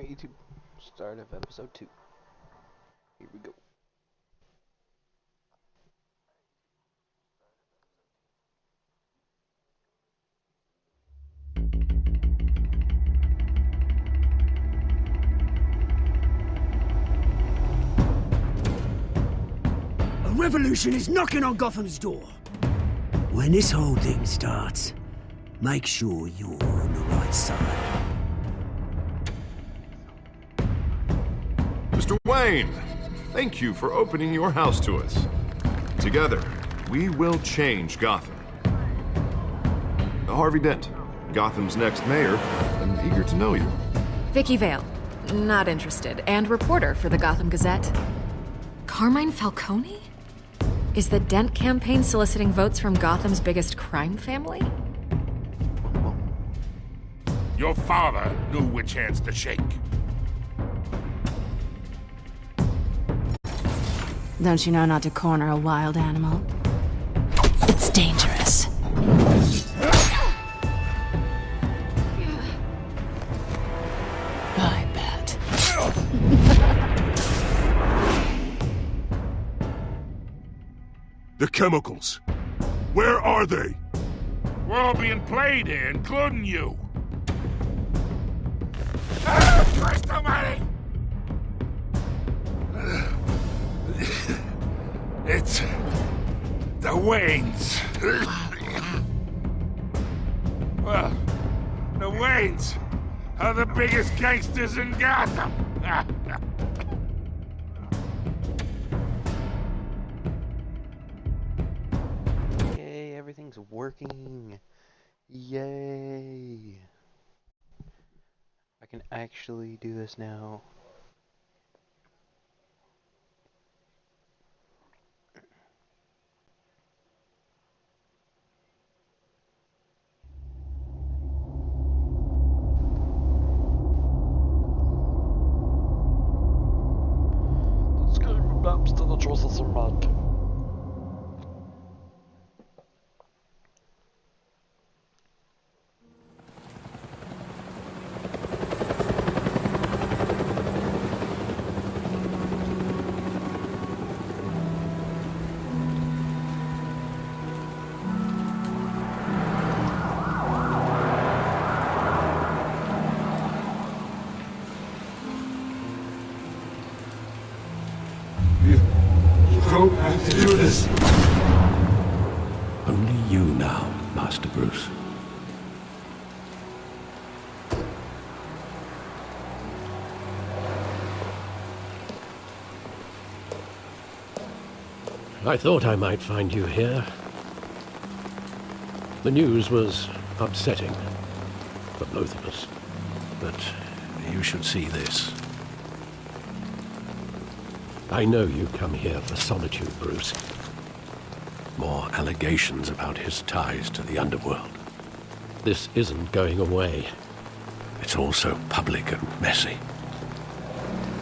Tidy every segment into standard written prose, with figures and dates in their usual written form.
YouTube, start of episode 2. Here we go. A revolution is knocking on Gotham's door. When this whole thing starts, make sure you're on the right side. Mr. Wayne, thank you for opening your house to us. Together, we will change Gotham. Harvey Dent, Gotham's next mayor, I'm eager to know you. Vicky Vale, not interested, and reporter for the Gotham Gazette. Carmine Falcone? Is the Dent campaign soliciting votes from Gotham's biggest crime family? Your father knew which hands to shake. Don't you know not to corner a wild animal? It's dangerous. I bet. The chemicals. Where are they? We're all being played here, including you. Christ almighty! It's the Waynes. Well, the Waynes are the biggest gangsters in Gotham. Yay, everything's working. Yay. I can actually do this now. To the choices are mad. Don't have to do this. Only you now, Master Bruce. I thought I might find you here. The news was upsetting for both of us, but you should see this. I know you come here for solitude, Bruce. More allegations about his ties to the underworld. This isn't going away. It's all so public and messy.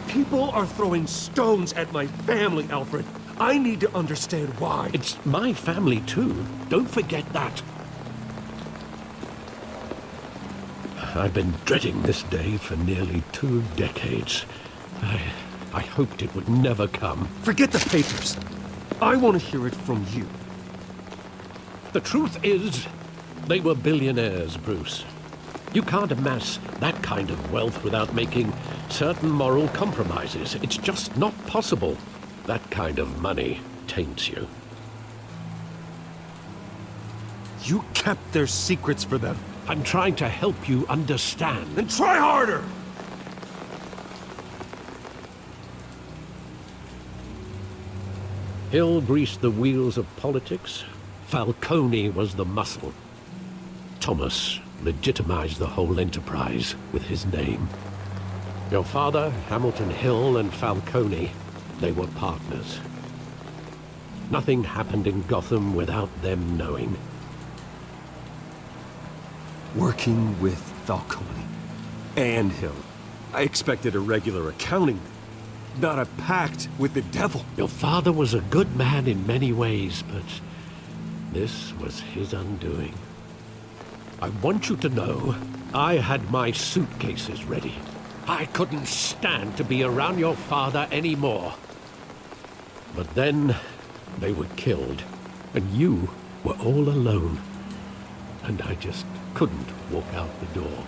People are throwing stones at my family, Alfred. I need to understand why. It's my family, too. Don't forget that. I've been dreading this day for nearly 2 decades. I hoped it would never come. Forget the papers. I want to hear it from you. The truth is, they were billionaires, Bruce. You can't amass that kind of wealth without making certain moral compromises. It's just not possible. That kind of money taints you. You kept their secrets for them. I'm trying to help you understand. Then try harder! Hill greased the wheels of politics. Falcone was the muscle. Thomas legitimized the whole enterprise with his name. Your father, Hamilton Hill, and Falcone, they were partners. Nothing happened in Gotham without them knowing. Working with Falcone and Hill. I expected a regular accounting, not a pact with the devil. Your father was a good man in many ways, but this was his undoing. I want you to know I had my suitcases ready. I couldn't stand to be around your father anymore. But then they were killed, and you were all alone. And I just couldn't walk out the door.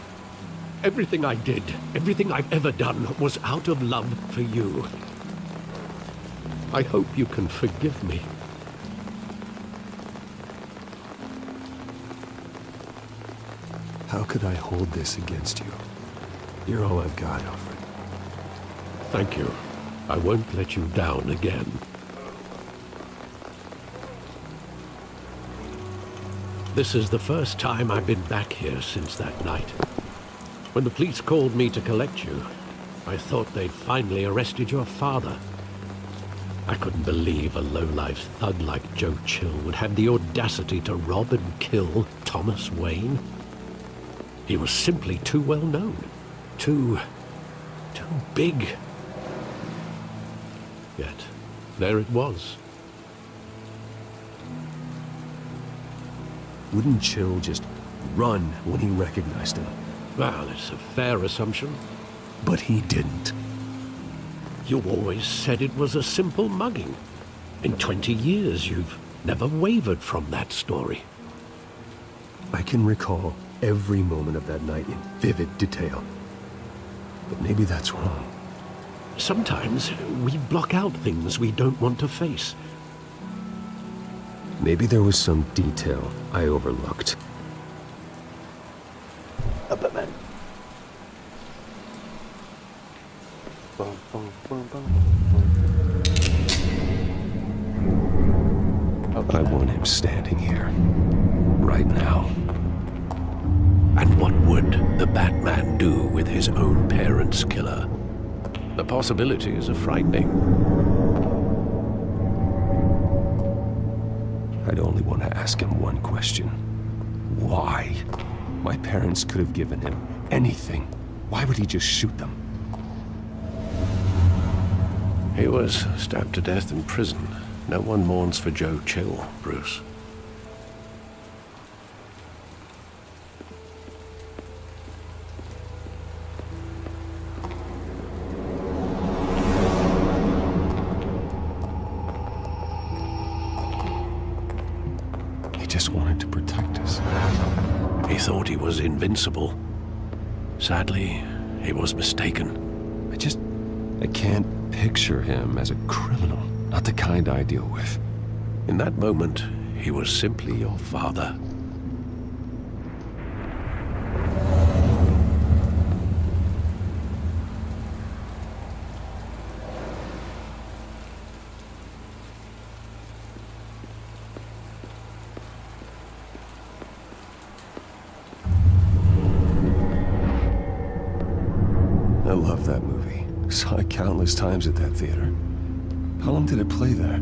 Everything I did, everything I've ever done, was out of love for you. I hope you can forgive me. How could I hold this against you? You're all I've got, Alfred. Thank you. I won't let you down again. This is the first time I've been back here since that night. When the police called me to collect you, I thought they'd finally arrested your father. I couldn't believe a low-life thug like Joe Chill would have the audacity to rob and kill Thomas Wayne. He was simply too well known. Too big. Yet, there it was. Wouldn't Chill just run when he recognized him? Well, it's a fair assumption. But he didn't. You always said it was a simple mugging. In 20 years, you've never wavered from that story. I can recall every moment of that night in vivid detail. But maybe that's wrong. Sometimes we block out things we don't want to face. Maybe there was some detail I overlooked. Batman. Boom, boom, boom, boom, boom. Oh, I want him standing here. Right now. And what would the Batman do with his own parents' killer? The possibilities are frightening. I'd only want to ask him one question. Why? My parents could have given him anything. Why would he just shoot them? He was stabbed to death in prison. No one mourns for Joe Chill, Bruce. He just wanted to protect us. He thought he was invincible. Sadly, he was mistaken. I can't picture him as a criminal. Not the kind I deal with. In that moment, he was simply your father. I love that movie. Saw it countless times at that theater. How long did it play there?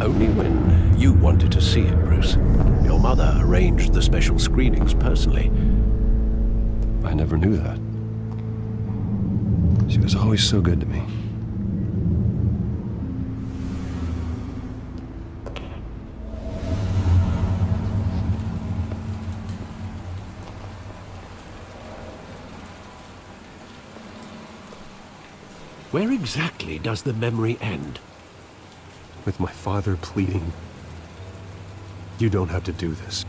Only when you wanted to see it, Bruce. Your mother arranged the special screenings personally. I never knew that. She was always so good to me. Where exactly does the memory end? With my father pleading, "You don't have to do this."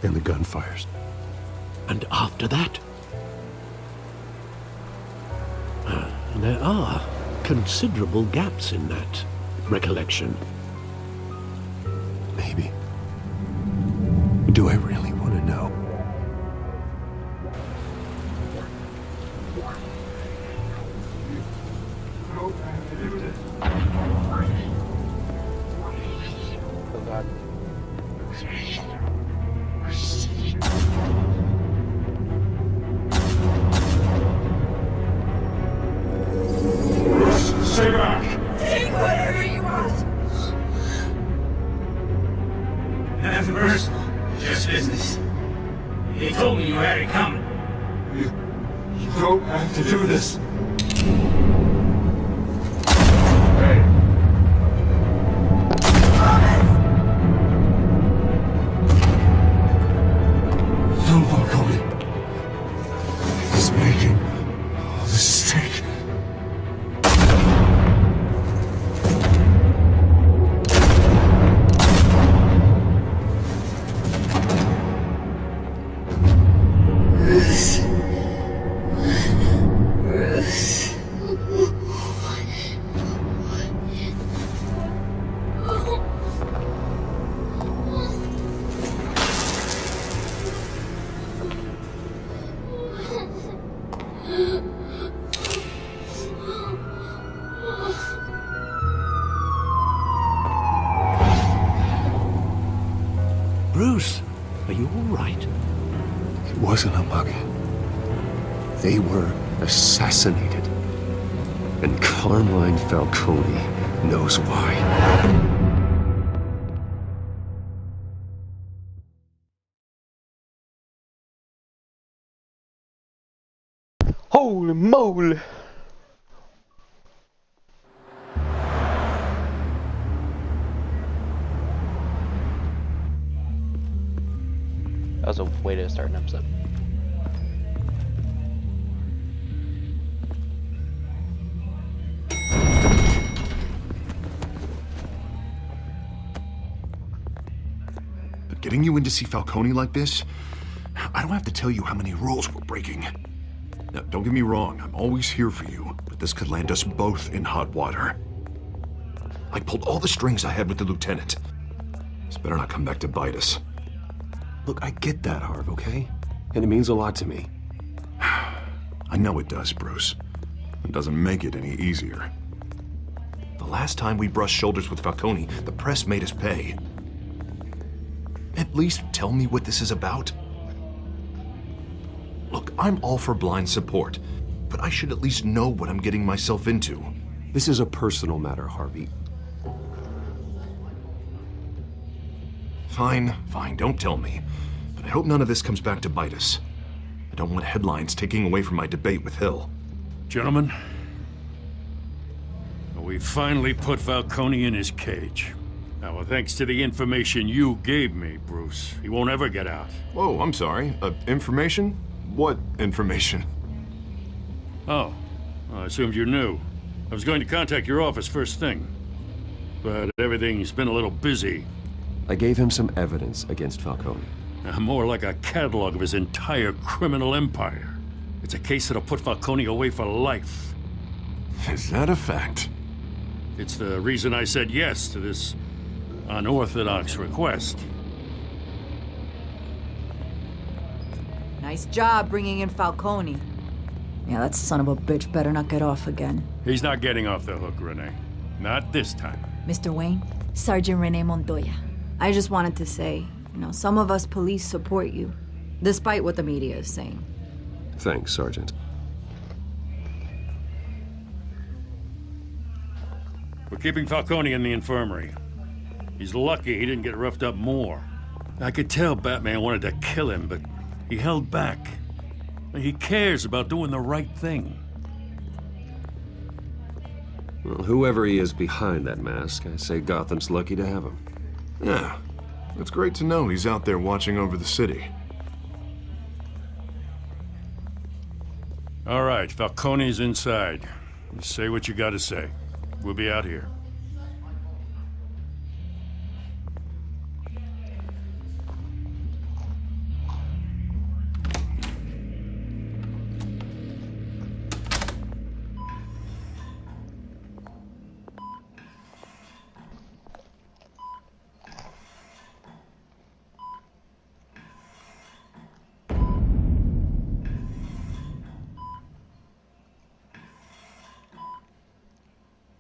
And the gunfires. And after that? There are considerable gaps in that recollection. Maybe. Do I really want to know? Oh god. Stay back! Take whatever you want! Nothing personal, just business. He told me you had it coming. You don't have to do this. Hey, Don't Falcone. he's making Bruce, are you all right? It wasn't a mug. They were assassinated. And Carmine Falcone knows why. Holy moly! That was a way to start an episode. But getting you in to see Falcone like this, I don't have to tell you how many rules we're breaking. Now, don't get me wrong, I'm always here for you, but this could land us both in hot water. I pulled all the strings I had with the lieutenant. This better not come back to bite us. Look, I get that, Harv, okay? And it means a lot to me. I know it does, Bruce. It doesn't make it any easier. The last time we brushed shoulders with Falcone, the press made us pay. At least tell me what this is about. Look, I'm all for blind support, but I should at least know what I'm getting myself into. This is a personal matter, Harvey. Fine, don't tell me. But I hope none of this comes back to bite us. I don't want headlines taking away from my debate with Hill. Gentlemen, we finally put Falcone in his cage. Now, thanks to the information you gave me, Bruce, he won't ever get out. Whoa, I'm sorry. Information? What information? Oh, I assumed you knew. I was going to contact your office first thing. But everything's been a little busy. I gave him some evidence against Falcone. More like a catalog of his entire criminal empire. It's a case that'll put Falcone away for life. Is that a fact? It's the reason I said yes to this unorthodox request. Nice job bringing in Falcone. Yeah, that son of a bitch better not get off again. He's not getting off the hook, Renee. Not this time. Mr. Wayne, Sergeant Renee Montoya. I just wanted to say, some of us police support you, despite what the media is saying. Thanks, Sergeant. We're keeping Falcone in the infirmary. He's lucky he didn't get roughed up more. I could tell Batman wanted to kill him, but he held back. He cares about doing the right thing. Well, whoever he is behind that mask, I say Gotham's lucky to have him. Yeah, it's great to know he's out there watching over the city. All right, Falcone's inside. You say what you gotta say. We'll be out here.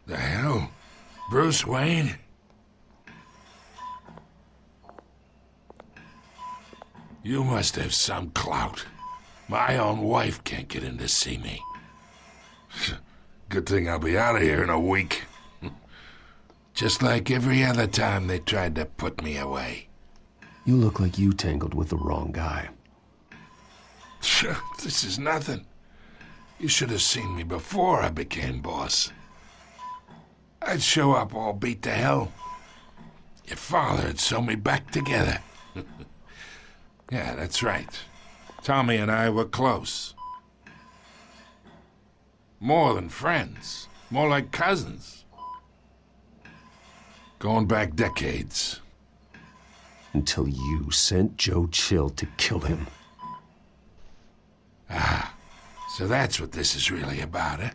The hell? Bruce Wayne? You must have some clout. My own wife can't get in to see me. Good thing I'll be out of here in a week. Just like every other time they tried to put me away. You look like you tangled with the wrong guy. This is nothing. You should have seen me before I became boss. I'd show up all beat to hell. Your father'd sew me back together. Yeah, that's right. Tommy and I were close. More than friends. More like cousins. Going back decades. Until you sent Joe Chill to kill him. Ah, so that's what this is really about, eh?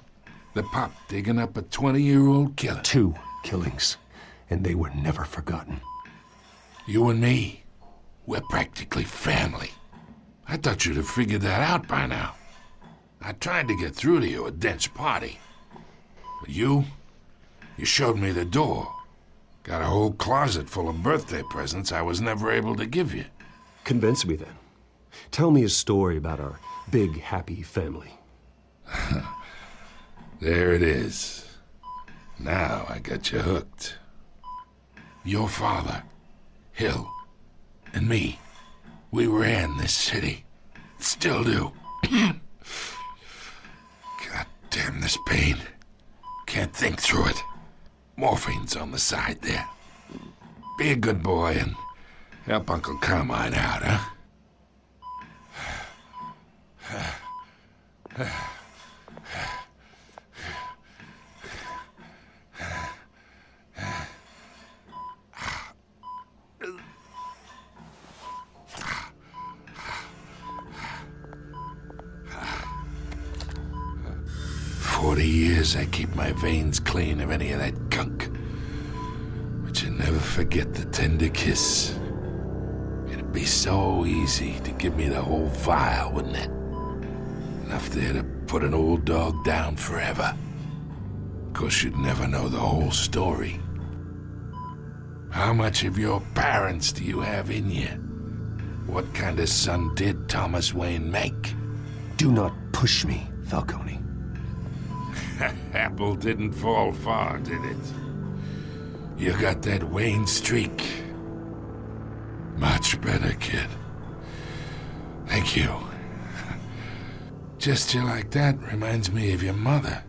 The pup digging up a 20-year-old killer. 2 killings, and they were never forgotten. You and me, we're practically family. I thought you'd have figured that out by now. I tried to get through to you at Dent's party. But you showed me the door. Got a whole closet full of birthday presents I was never able to give you. Convince me then. Tell me a story about our big, happy family. There it is. Now I got you hooked. Your father, Hill, and me, we ran this city. Still do. God damn this pain. Can't think through it. Morphine's on the side there. Be a good boy and help Uncle Carmine out, huh? 40 years I keep my veins clean of any of that gunk. But you never forget the tender kiss. It'd be so easy to give me the whole vial, wouldn't it? Enough there to put an old dog down forever. Of course, you'd never know the whole story. How much of your parents do you have in you? What kind of son did Thomas Wayne make? Do not push me, Falcone. Apple didn't fall far, did it? You got that Wayne streak. Much better, kid. Thank you. Gesture like that reminds me of your mother.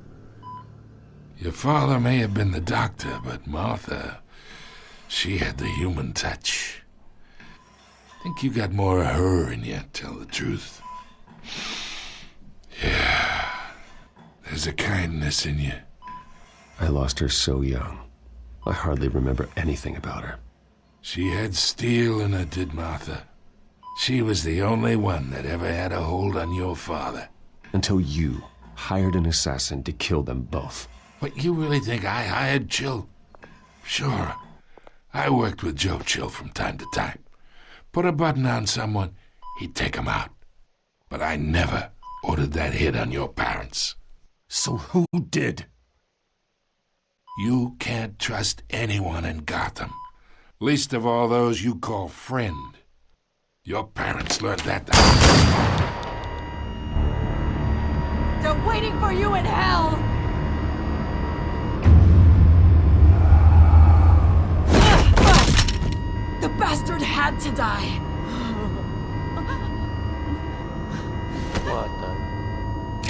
Your father may have been the doctor, but Martha, she had the human touch. Think you got more of her in you, tell the truth. Yeah. There's a kindness in you. I lost her so young. I hardly remember anything about her. She had steel in her, did Martha. She was the only one that ever had a hold on your father. Until you hired an assassin to kill them both. What, you really think I hired Chill? Sure. I worked with Joe Chill from time to time. Put a button on someone, he'd take him out. But I never ordered that hit on your parents. So who did? You can't trust anyone in Gotham. Least of all those you call friend. Your parents learned that. They're waiting for you in hell! The bastard had to die. What the?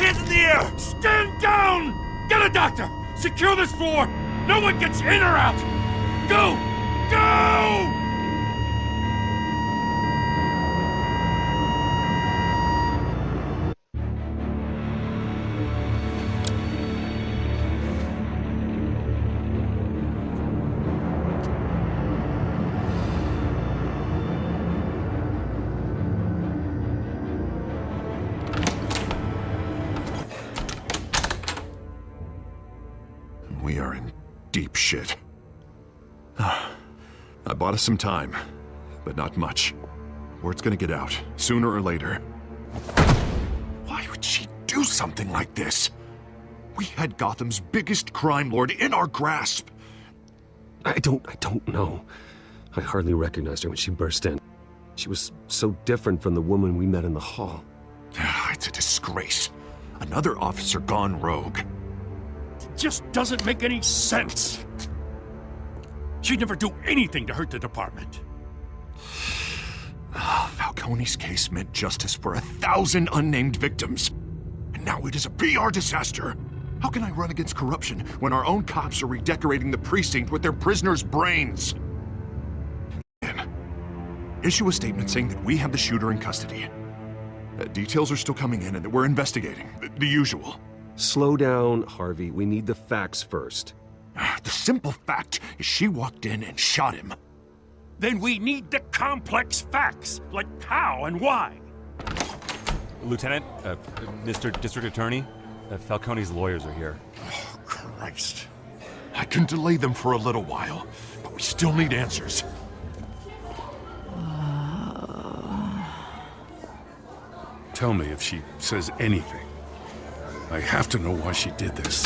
Hands in the air! Stand down! Get a doctor! Secure this floor! No one gets in or out! Go! Go! We are in deep shit. I bought us some time, but not much. Word's gonna get out, sooner or later. Why would she do something like this? We had Gotham's biggest crime lord in our grasp. I don't know. I hardly recognized her when she burst in. She was so different from the woman we met in the hall. It's a disgrace. Another officer gone rogue. Just doesn't make any sense. She'd never do anything to hurt the department. Falcone's case meant justice for 1,000 unnamed victims. And now it is a PR disaster. How can I run against corruption when our own cops are redecorating the precinct with their prisoners' brains? Issue a statement saying that we have the shooter in custody. Details are still coming in and that we're investigating. The usual. Slow down, Harvey. We need the facts first. The simple fact is she walked in and shot him. Then we need the complex facts, like how and why. Lieutenant, Mr. District Attorney, Falcone's lawyers are here. Oh, Christ. I can delay them for a little while, but we still need answers. Tell me if she says anything. I have to know why she did this.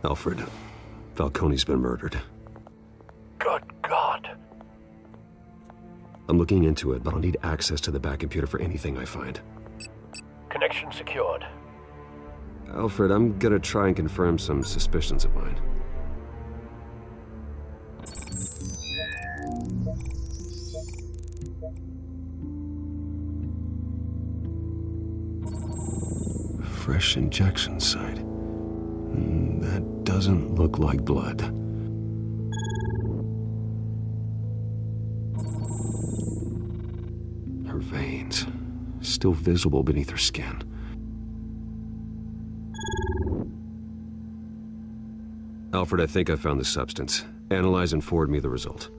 Alfred, Falcone's been murdered. Good God. I'm looking into it, but I'll need access to the back computer for anything I find. Connection secured. Alfred, I'm gonna try and confirm some suspicions of mine. Fresh injection site. That doesn't look like blood. Her veins, still visible beneath her skin. Alfred, I think I found the substance. Analyze and forward me the result.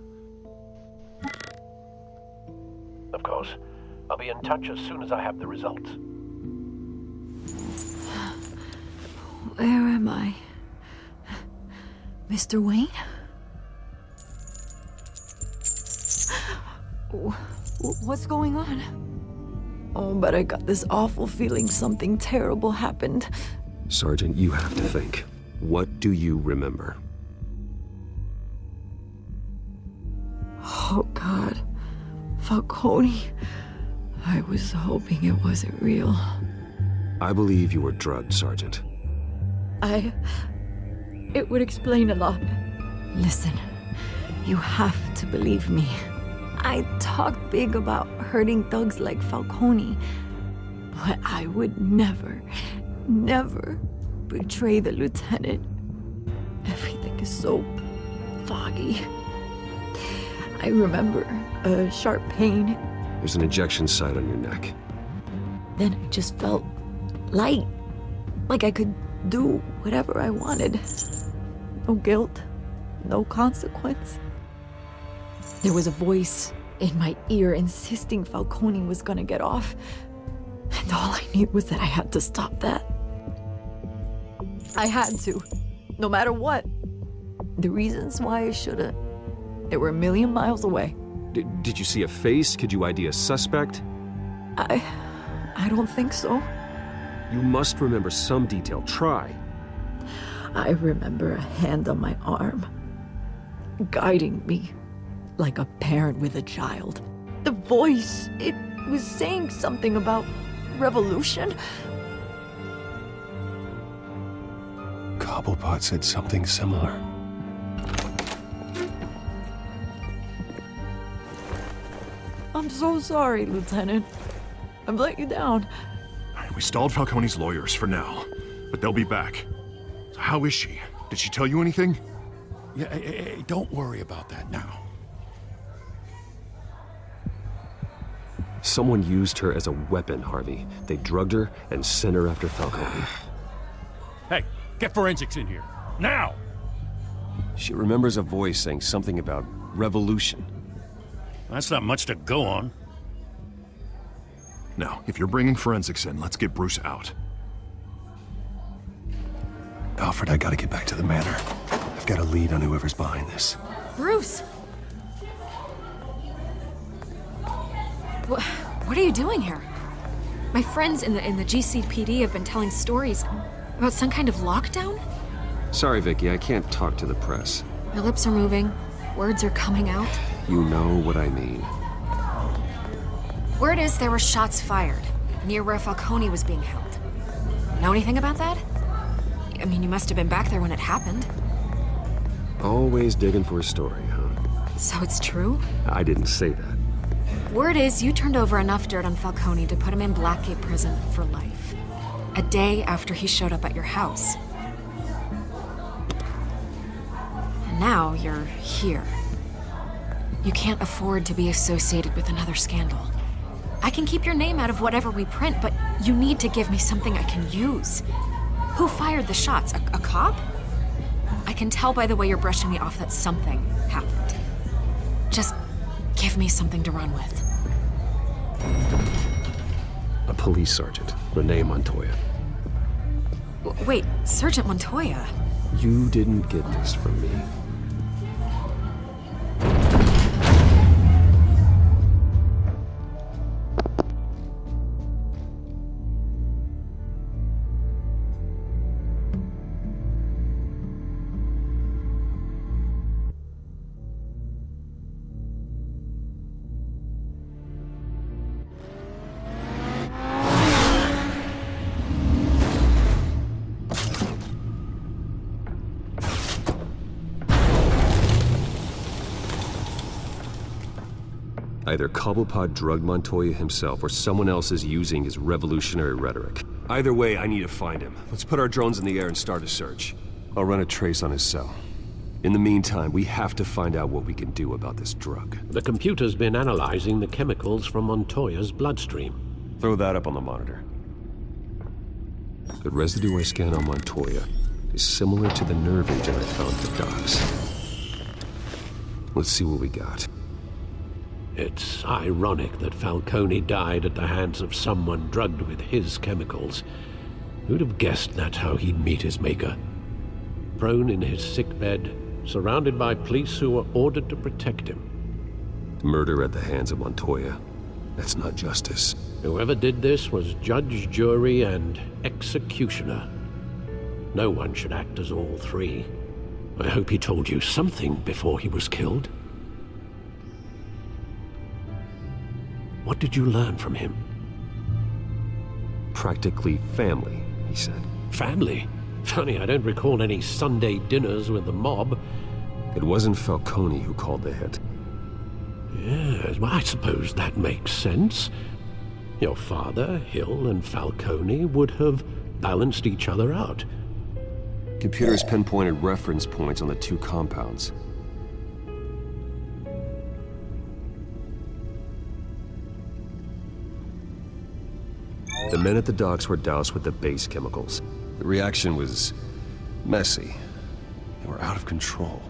Of course. I'll be in touch as soon as I have the results. Where am I? Mr. Wayne? What's going on? Oh, but I got this awful feeling something terrible happened. Sergeant, you have to think. What do you remember? Oh, God. Falcone. I was hoping it wasn't real. I believe you were drugged, Sergeant. It would explain a lot. Listen, you have to believe me. I talked big about hurting thugs like Falcone, but I would never betray the lieutenant. Everything is so foggy. I remember a sharp pain. There's an injection site on your neck. Then I just felt light, like I could do whatever I wanted. No guilt, no consequence. There was a voice in my ear insisting Falcone was gonna get off. And all I knew was that I had to stop that. I had to, no matter what. The reasons why I should've, they were a million miles away. Did you see a face? Could you ID a suspect? I don't think so. You must remember some detail. Try. I remember a hand on my arm, guiding me like a parent with a child. The voice, it was saying something about revolution. Cobblepot said something similar. I'm so sorry, Lieutenant. I've let you down. We stalled Falcone's lawyers for now, but they'll be back. So how is she? Did she tell you anything? Yeah, hey, don't worry about that now. Someone used her as a weapon, Harvey. They drugged her and sent her after Falcone. Hey, get forensics in here. Now! She remembers a voice saying something about revolution. That's not much to go on. Now, if you're bringing forensics in, let's get Bruce out. Alfred, I gotta get back to the manor. I've got a lead on whoever's behind this. Bruce! What are you doing here? My friends in the GCPD have been telling stories about some kind of lockdown? Sorry, Vicky, I can't talk to the press. Your lips are moving. Words are coming out. You know what I mean. Word is there were shots fired near where Falcone was being held. Know anything about that? I mean, you must have been back there when it happened. Always digging for a story, huh? So it's true? I didn't say that. Word is you turned over enough dirt on Falcone to put him in Blackgate Prison for life. A day after he showed up at your house. And now you're here. You can't afford to be associated with another scandal. I can keep your name out of whatever we print, but you need to give me something I can use. Who fired the shots? A cop? I can tell by the way you're brushing me off that something happened. Just give me something to run with. A police sergeant, Renee Montoya. Wait, Sergeant Montoya? You didn't get this from me. Either Cobblepot drugged Montoya himself, or someone else is using his revolutionary rhetoric. Either way, I need to find him. Let's put our drones in the air and start a search. I'll run a trace on his cell. In the meantime, we have to find out what we can do about this drug. The computer's been analyzing the chemicals from Montoya's bloodstream. Throw that up on the monitor. The residue I scanned on Montoya is similar to the nerve agent I found at the docks. Let's see what we got. It's ironic that Falcone died at the hands of someone drugged with his chemicals. Who'd have guessed that's how he'd meet his maker? Prone in his sickbed, surrounded by police who were ordered to protect him. Murder at the hands of Montoya. That's not justice. Whoever did this was judge, jury, and executioner. No one should act as all three. I hope he told you something before he was killed. What did you learn from him? Practically family, he said. Family? Funny, I don't recall any Sunday dinners with the mob. It wasn't Falcone who called the hit. Yes, well, I suppose that makes sense. Your father, Hill, and Falcone would have balanced each other out. Computers pinpointed reference points on the two compounds. The men at the docks were doused with the base chemicals. The reaction was messy. They were out of control.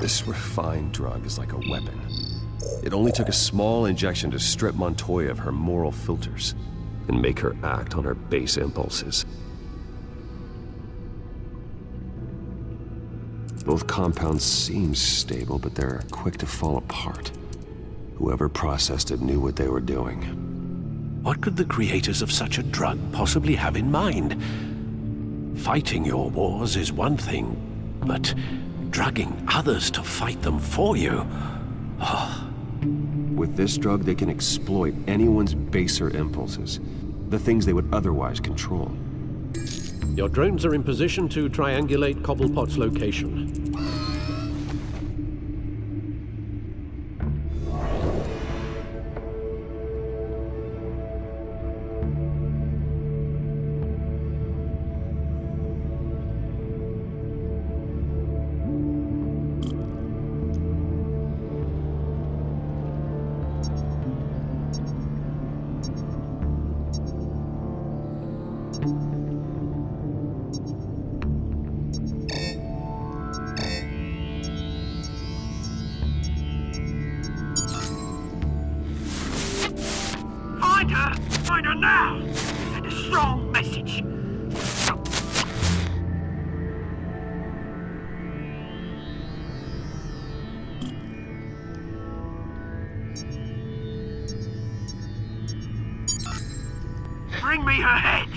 This refined drug is like a weapon. It only took a small injection to strip Montoya of her moral filters and make her act on her base impulses. Both compounds seem stable, but they're quick to fall apart. Whoever processed it knew what they were doing. What could the creators of such a drug possibly have in mind? Fighting your wars is one thing, but drugging others to fight them for you? Oh. With this drug, they can exploit anyone's baser impulses, the things they would otherwise control. Your drones are in position to triangulate Cobblepot's location. Find her now! Send a strong message. Bring me her head!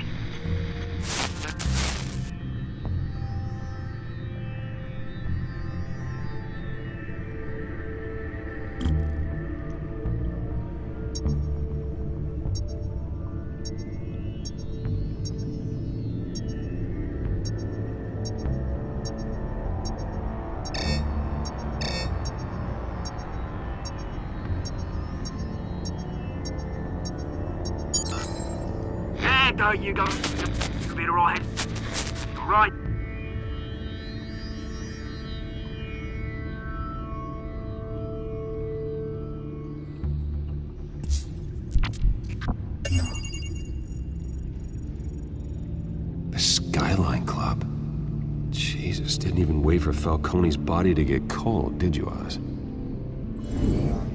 There you go. You'll be alright. Alright. The Skyline Club. Jesus, didn't even wait for Falcone's body to get cold, did you, Oz?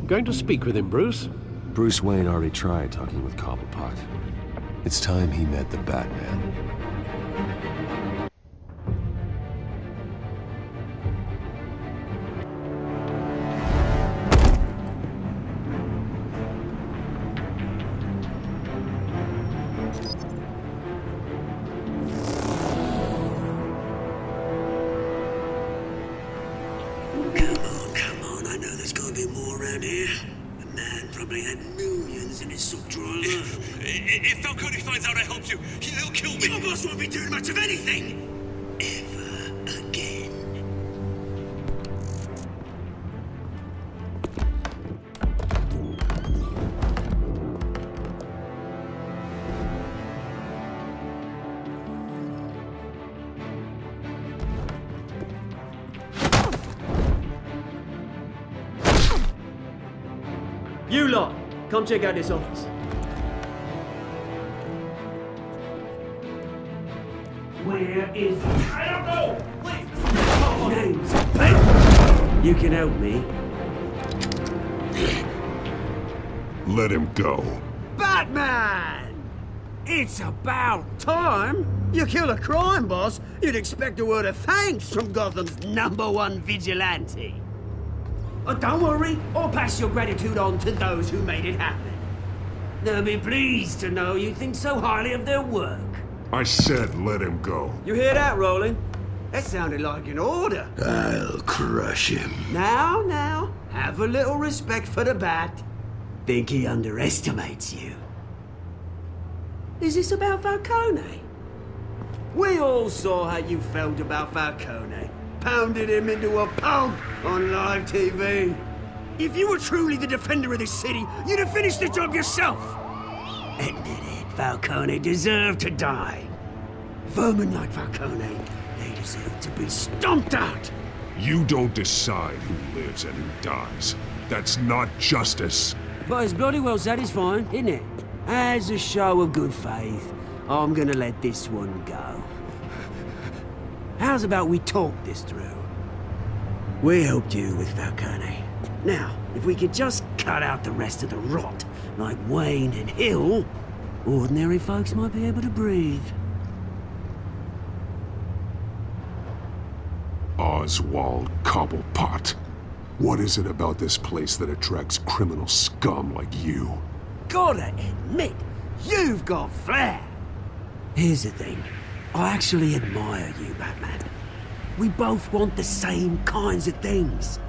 Going to speak with him, Bruce? Bruce Wayne already tried talking with Cobblepot. It's time he met the Batman. Come on, I know there's gonna be more around here. The man probably had millions in his sock drawer alone. If Falcone finds out I helped you, he'll kill me. Your boss won't be doing much of anything. Ever again. You lot, come check out this office. Where is... I don't know! Please! Name's Ben. You can help me. Let him go. Batman! It's about time! You kill a crime boss, you'd expect a word of thanks from Gotham's #1 vigilante. Oh, don't worry, I'll pass your gratitude on to those who made it happen. They'll be pleased to know you think so highly of their work. I said let him go. You hear that, Roland? That sounded like an order. I'll crush him. Now, have a little respect for the Bat. Think he underestimates you. Is this about Falcone? We all saw how you felt about Falcone. Pounded him into a pulp on live TV. If you were truly the defender of this city, you'd have finished the job yourself. Admit it, Falcone deserved to die. Vermin like Falcone, they deserve to be stomped out. You don't decide who lives and who dies. That's not justice. But it's bloody well satisfying, isn't it? As a show of good faith, I'm gonna let this one go. How's about we talk this through? We helped you with Falcone. Now, if we could just cut out the rest of the rot, like Wayne and Hill, ordinary folks might be able to breathe. Oswald Cobblepot. What is it about this place that attracts criminal scum like you? Gotta admit, you've got flair. Here's the thing. I actually admire you, Batman. We both want the same kinds of things.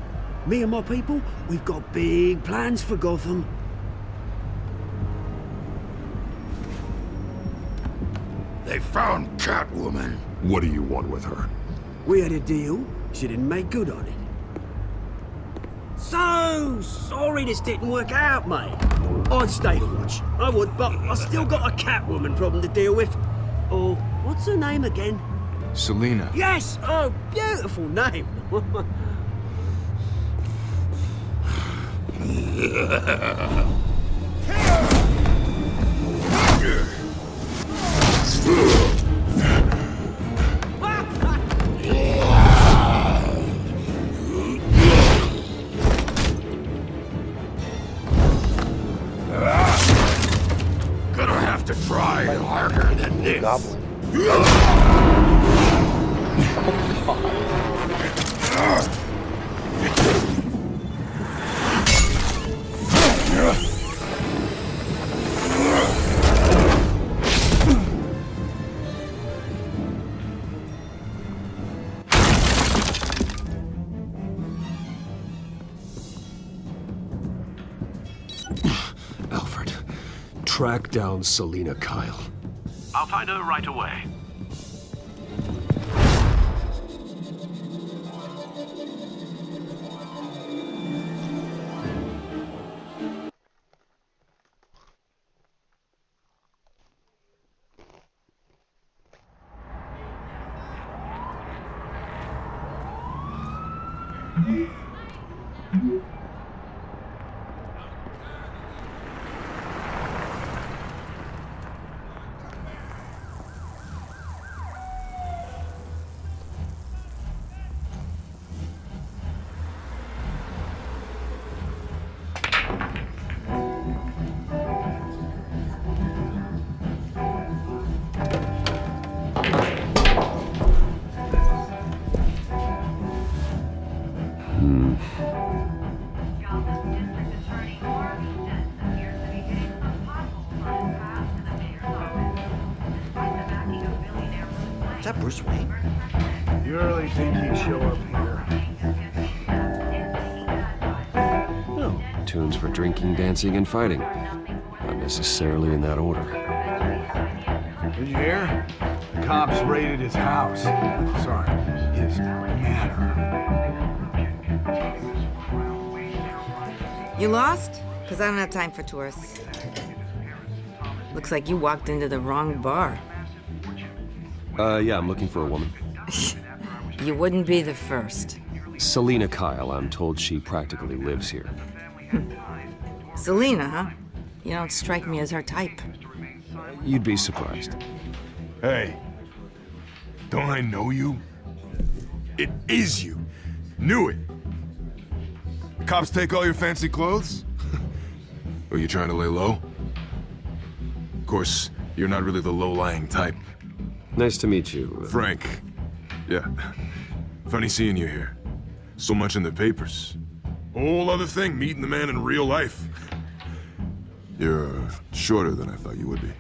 Me and my people, we've got big plans for Gotham. They found Catwoman. What do you want with her? We had a deal. She didn't make good on it. So sorry this didn't work out, mate. I'd stay to watch. I would, but I still got a Catwoman problem to deal with. Oh, what's her name again? Selina. Yes! Oh, beautiful name. Gonna have to try harder than this. Goblin. Alfred, track down Selina Kyle. I'll find her right away. Is that Bruce Wayne? You really think he'd show up here? No. Tunes for drinking, dancing, and fighting. Not necessarily in that order. Did you hear? The cops raided his house. Sorry, his manor. You lost? Because I don't have time for tourists. Looks like you walked into the wrong bar. Yeah, I'm looking for a woman. You wouldn't be the first. Selina Kyle, I'm told she practically lives here. Selena, huh? You don't strike me as her type. You'd be surprised. Hey, don't I know you? It is you. Knew it. The cops take all your fancy clothes? Are you trying to lay low? Of course, you're not really the low-lying type. Nice to meet you. Frank. Yeah. Funny seeing you here. So much in the papers. Whole other thing, meeting the man in real life. You're shorter than I thought you would be.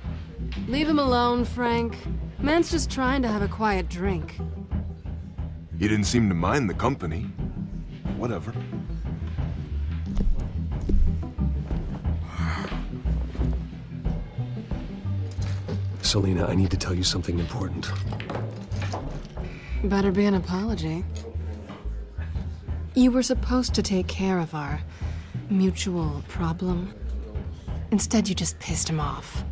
Leave him alone, Frank. Man's just trying to have a quiet drink. You didn't seem to mind the company. Whatever. Selena, I need to tell you something important. Better be an apology. You were supposed to take care of our mutual problem. Instead, you just pissed him off.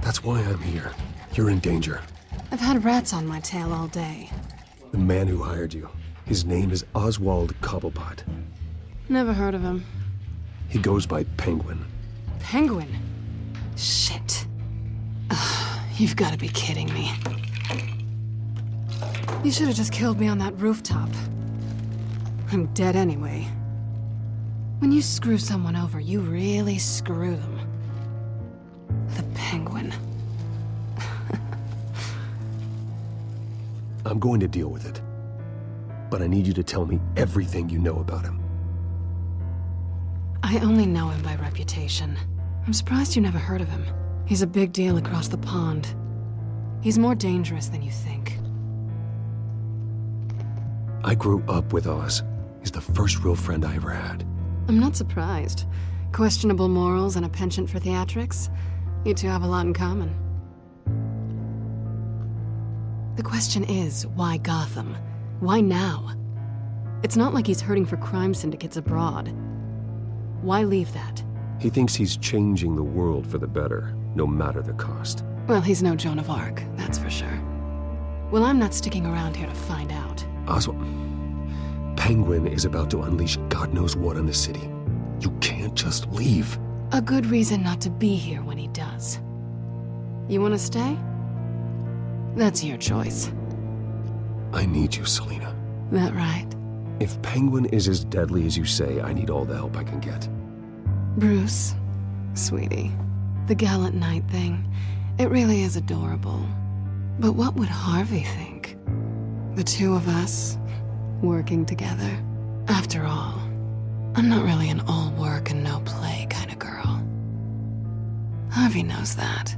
That's why I'm here. You're in danger. I've had rats on my tail all day. The man who hired you, his name is Oswald Cobblepot. Never heard of him. He goes by Penguin. Penguin? Shit. Ugh, you've got to be kidding me. You should have just killed me on that rooftop. I'm dead anyway. When you screw someone over, you really screw them. The Penguin. I'm going to deal with it. But I need you to tell me everything you know about him. I only know him by reputation. I'm surprised you never heard of him. He's a big deal across the pond. He's more dangerous than you think. I grew up with Oz. He's the first real friend I ever had. I'm not surprised. Questionable morals and a penchant for theatrics. You two have a lot in common. The question is, why Gotham? Why now? It's not like he's hurting for crime syndicates abroad. Why leave that? He thinks he's changing the world for the better, no matter the cost. Well, he's no Joan of Arc, that's for sure. Well, I'm not sticking around here to find out. Oswald, Penguin is about to unleash God knows what on the city. You can't just leave. A good reason not to be here when he does. You want to stay? That's your choice. I need you, Selena. That right? If Penguin is as deadly as you say, I need all the help I can get. Bruce, sweetie, the gallant knight thing, it really is adorable. But what would Harvey think? The two of us, working together. After all, I'm not really an all work and no play kind of girl. Harvey knows that.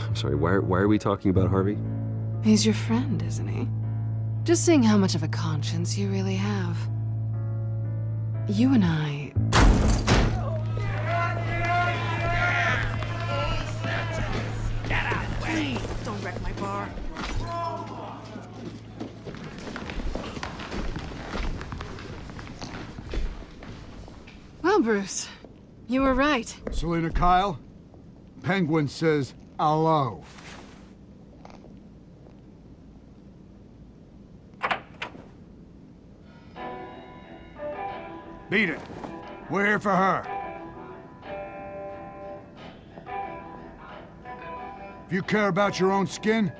I'm sorry, why are we talking about Harvey? He's your friend, isn't he? Just seeing how much of a conscience you really have. You and I... Get out, please! Don't wreck my bar. Well, Bruce, you were right. Selena Kyle, Penguin says hello. Beat it. We're here for her. If you care about your own skin,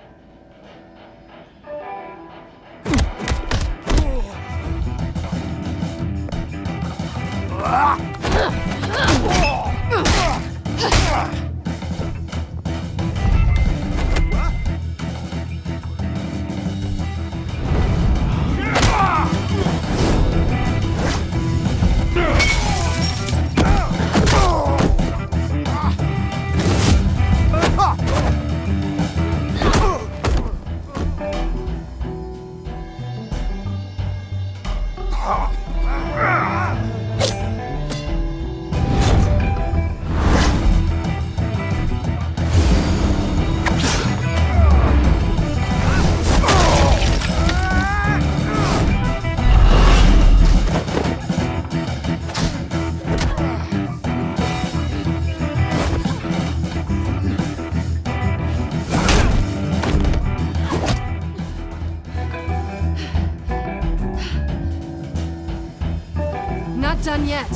yet.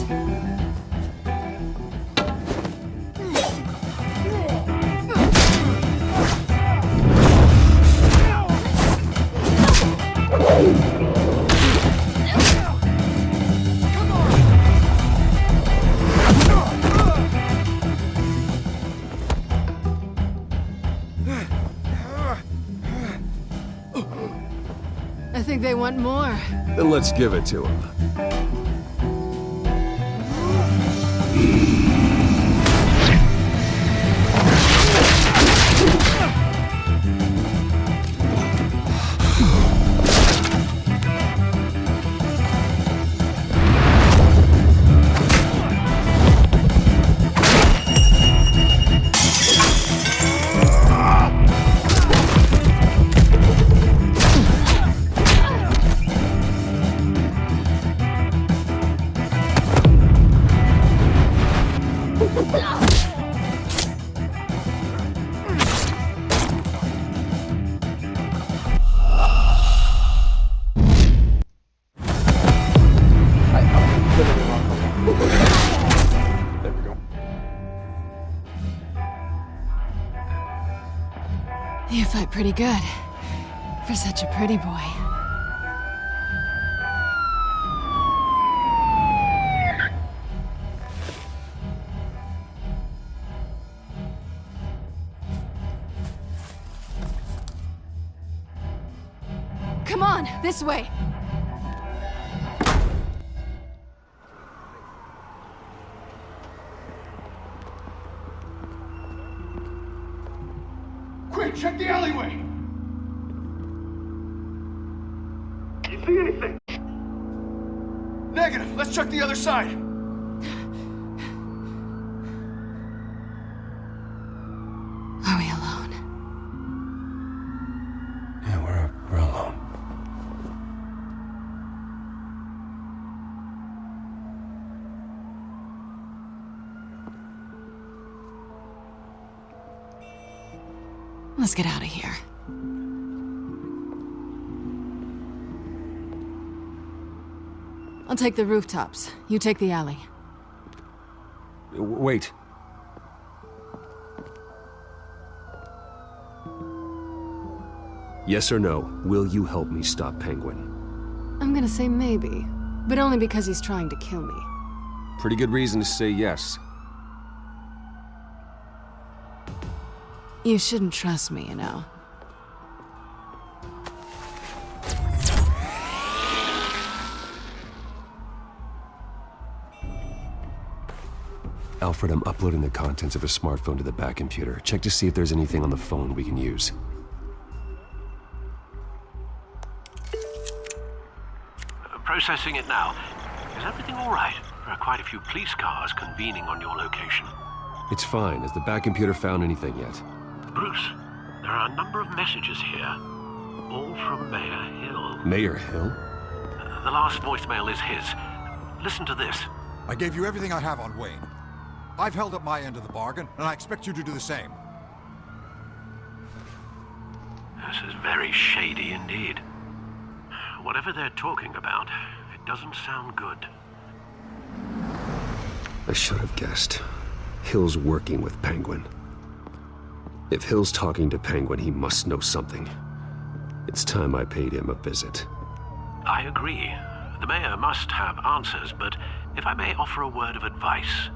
I think they want more. Then let's give it to him. There we go. You fight pretty good. For such a pretty boy. Come on, this way. Quick, check the alleyway! You see anything? Negative. Let's check the other side. Are we alone? Yeah, we're alone. Let's get out of here. I'll take the rooftops. You take the alley. Wait. Yes or no, will you help me stop Penguin? I'm gonna say maybe, but only because he's trying to kill me. Pretty good reason to say yes. You shouldn't trust me, you know. Alfred, I'm uploading the contents of a smartphone to the back computer. Check to see if there's anything on the phone we can use. Processing it now. Is everything all right? There are quite a few police cars convening on your location. It's fine. Has the back computer found anything yet? Bruce, there are a number of messages here, all from Mayor Hill. Mayor Hill? The last voicemail is his. Listen to this. I gave you everything I have on Wayne. I've held up my end of the bargain, and I expect you to do the same. This is very shady indeed. Whatever they're talking about, it doesn't sound good. I should have guessed. Hill's working with Penguin. If Hill's talking to Penguin, he must know something. It's time I paid him a visit. I agree. The mayor must have answers, but if I may offer a word of advice.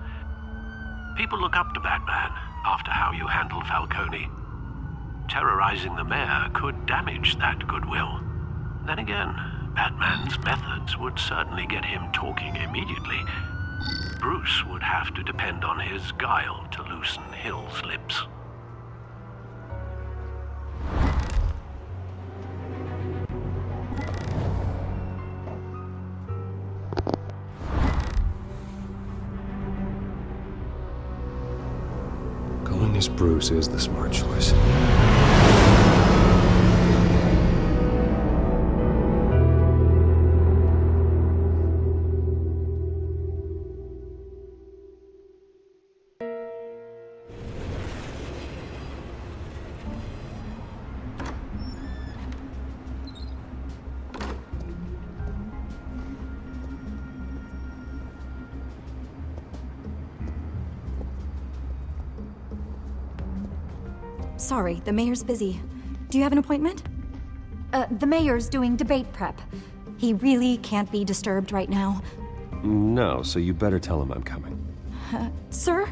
People look up to Batman after how you handled Falcone. Terrorizing the mayor could damage that goodwill. Then again, Batman's methods would certainly get him talking immediately. Bruce would have to depend on his guile to loosen Hill's lips. Going as Bruce is the smart choice. sorry, the mayor's busy. Do you have an appointment? The mayor's doing debate prep. He really can't be disturbed right now. No, so you better tell him I'm coming. Sir?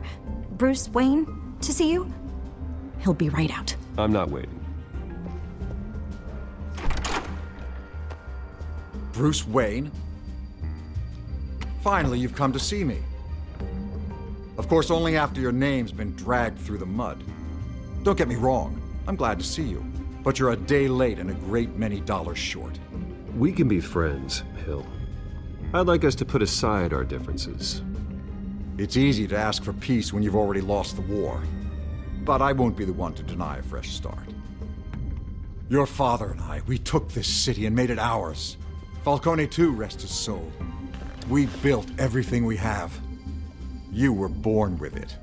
Bruce Wayne to see you? He'll be right out. I'm not waiting. Bruce Wayne? Finally, you've come to see me. Of course, only after your name's been dragged through the mud. Don't get me wrong, I'm glad to see you. But you're a day late and a great many dollars short. We can be friends, Hill. I'd like us to put aside our differences. It's easy to ask for peace when you've already lost the war. But I won't be the one to deny a fresh start. Your father and I, we took this city and made it ours. Falcone too, rest his soul. We built everything we have. You were born with it.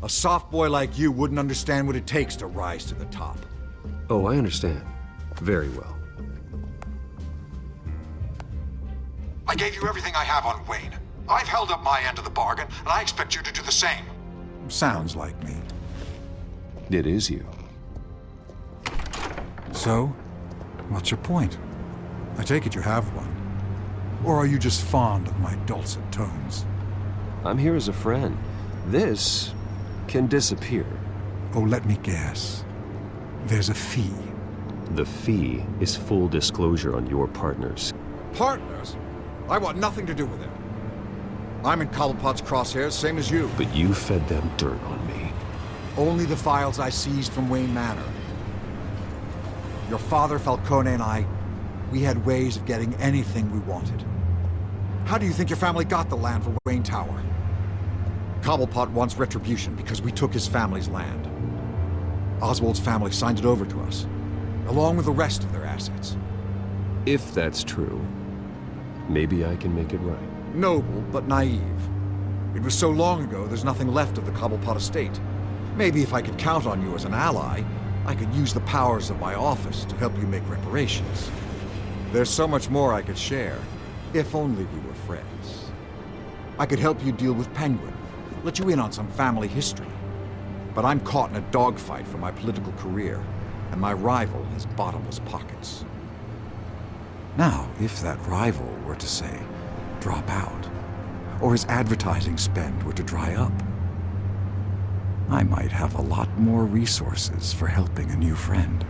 A soft boy like you wouldn't understand what it takes to rise to the top. Oh, I understand. Very well. I gave you everything I have on Wayne. I've held up my end of the bargain, and I expect you to do the same. Sounds like me. It is you. So, what's your point? I take it you have one. Or are you just fond of my dulcet tones? I'm here as a friend. This can disappear. Oh, let me guess. There's a fee. The fee is full disclosure on your partners. Partners? I want nothing to do with it. I'm in Cobblepot's crosshairs, same as you. But you fed them dirt on me. Only the files I seized from Wayne Manor. Your father, Falcone, and I, we had ways of getting anything we wanted. How do you think your family got the land for Wayne Tower? Cobblepot wants retribution because we took his family's land. Oswald's family signed it over to us, along with the rest of their assets. If that's true, maybe I can make it right. Noble, but naive. It was so long ago, there's nothing left of the Cobblepot estate. Maybe if I could count on you as an ally, I could use the powers of my office to help you make reparations. There's so much more I could share, if only we were friends. I could help you deal with Penguin, let you in on some family history. But I'm caught in a dogfight for my political career, and my rival has bottomless pockets. Now, if that rival were to say, drop out, or his advertising spend were to dry up, I might have a lot more resources for helping a new friend.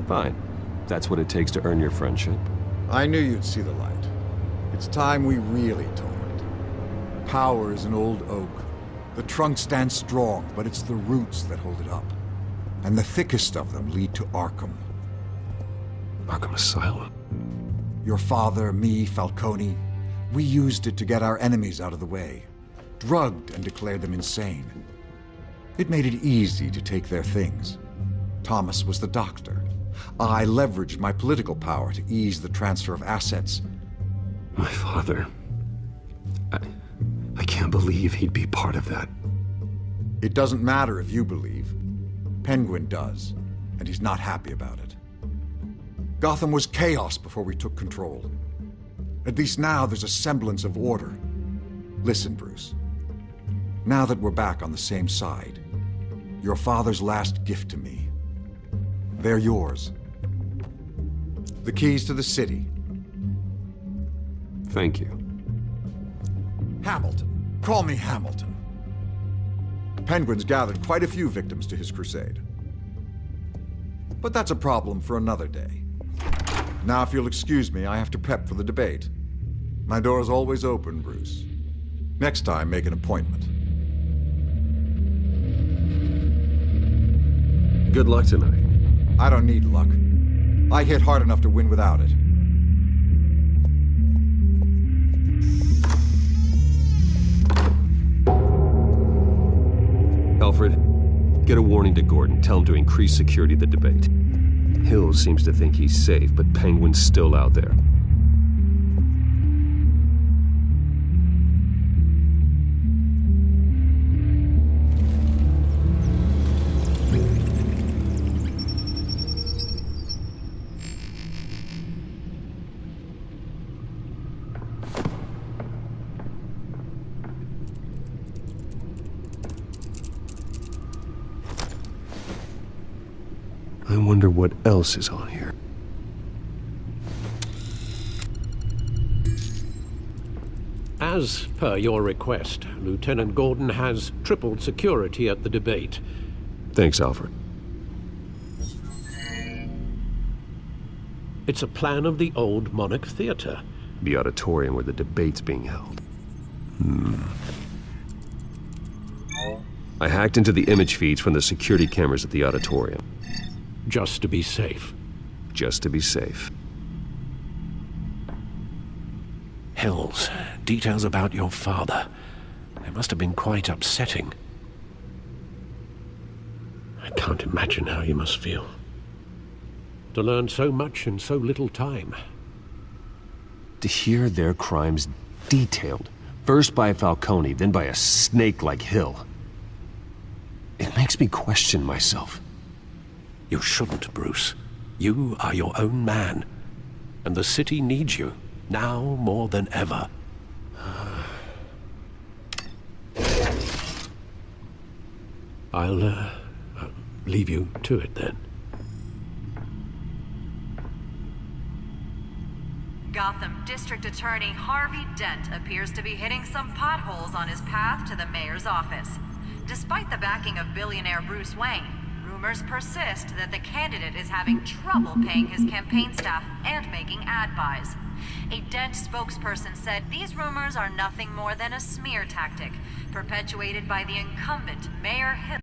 Fine. That's what it takes to earn your friendship. I knew you'd see the light. It's time we really told it. Power is an old oak. The trunk stands strong, but it's the roots that hold it up. And the thickest of them lead to Arkham. Arkham Asylum? Your father, me, Falcone, we used it to get our enemies out of the way. Drugged and declared them insane. It made it easy to take their things. Thomas was the doctor. I leveraged my political power to ease the transfer of assets. My father... I can't believe he'd be part of that. It doesn't matter if you believe. Penguin does, and he's not happy about it. Gotham was chaos before we took control. At least now there's a semblance of order. Listen, Bruce. Now that we're back on the same side, your father's last gift to me, they're yours. The keys to the city. Thank you. Hamilton. Call me Hamilton. Penguin's gathered quite a few victims to his crusade. But that's a problem for another day. Now, if you'll excuse me, I have to prep for the debate. My door is always open, Bruce. Next time, make an appointment. Good luck tonight. I don't need luck. I hit hard enough to win without it. Alfred, get a warning to Gordon. Tell him to increase security at the debate. Hill seems to think he's safe, but Penguin's still out there. I wonder what else is on here. As per your request, Lieutenant Gordon has tripled security at the debate. Thanks, Alfred. It's a plan of the old Monarch Theater. The auditorium where the debate's being held. I hacked into the image feeds from the security cameras at the auditorium. Just to be safe. Just to be safe. Hills, details about your father. They must have been quite upsetting. I can't imagine how you must feel. To learn so much in so little time. To hear their crimes detailed, first by Falcone, then by a snake like Hill. It makes me question myself. You shouldn't, Bruce. You are your own man. And the city needs you, now more than ever. I'll leave you to it then. Gotham District Attorney Harvey Dent appears to be hitting some potholes on his path to the mayor's office. Despite the backing of billionaire Bruce Wayne, rumors persist that the candidate is having trouble paying his campaign staff and making ad buys. A Dent spokesperson said these rumors are nothing more than a smear tactic, perpetuated by the incumbent Mayor Hill.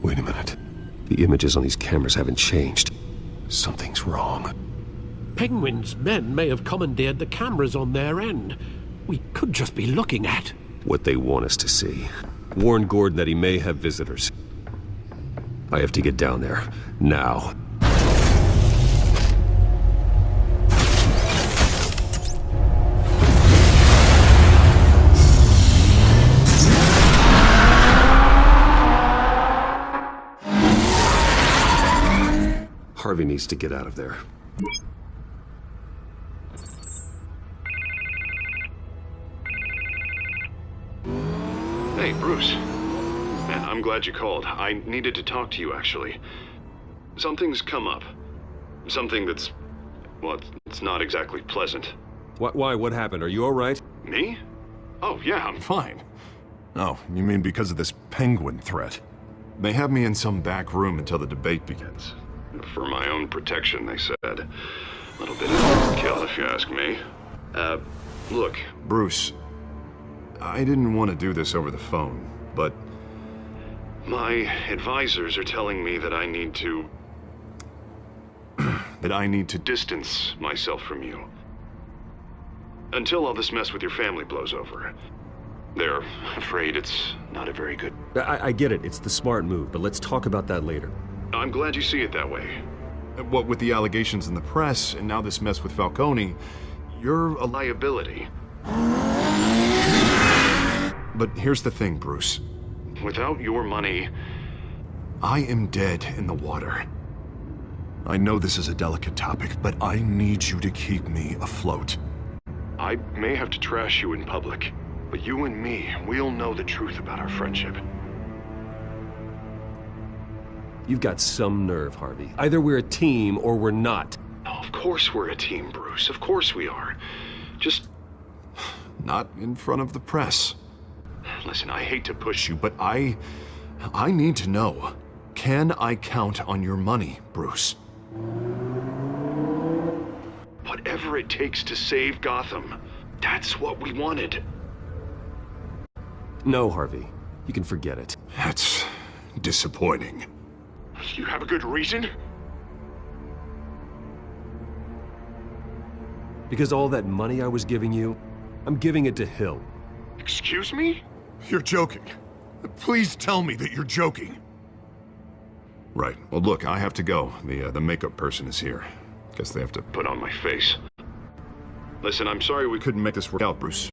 Wait a minute. The images on these cameras haven't changed. Something's wrong. Penguin's men may have commandeered the cameras on their end. We could just be looking at What they want us to see. Warn Gordon that he may have visitors. I have to get down there. Now. Harvey needs to get out of there. Hey, Bruce. Man, I'm glad you called. I needed to talk to you, actually. Something's come up. Something that's... well, it's not exactly pleasant. Why? What happened? Are you all right? Me? Oh, yeah, I'm fine. Oh, you mean because of this penguin threat? They have me in some back room until the debate begins. For my own protection, they said. A little bit of overkill, if you ask me. Look. Bruce, I didn't want to do this over the phone, but... my advisors are telling me that I need to... that I need to distance myself from you. Until all this mess with your family blows over. They're afraid it's not a very good... I get it. It's the smart move, but let's talk about that later. I'm glad you see it that way. What with the allegations in the press, and now this mess with Falcone, you're a liability. But here's the thing, Bruce. Without your money... I am dead in the water. I know this is a delicate topic, but I need you to keep me afloat. I may have to trash you in public, but you and me, we'll know the truth about our friendship. You've got some nerve, Harvey. Either we're a team or we're not. Oh, of course we're a team, Bruce. Of course we are. Just... not in front of the press. Listen, I hate to push you, but I need to know. Can I count on your money, Bruce? Whatever it takes to save Gotham. That's what we wanted. No, Harvey. You can forget it. That's disappointing. You have a good reason? Because all that money I was giving you, I'm giving it to Hill. Excuse me? You're joking. Please tell me that you're joking. Right. Well, look, I have to go. The makeup person is here. Guess they have to put on my face. Listen, I'm sorry we couldn't make this work out, Bruce.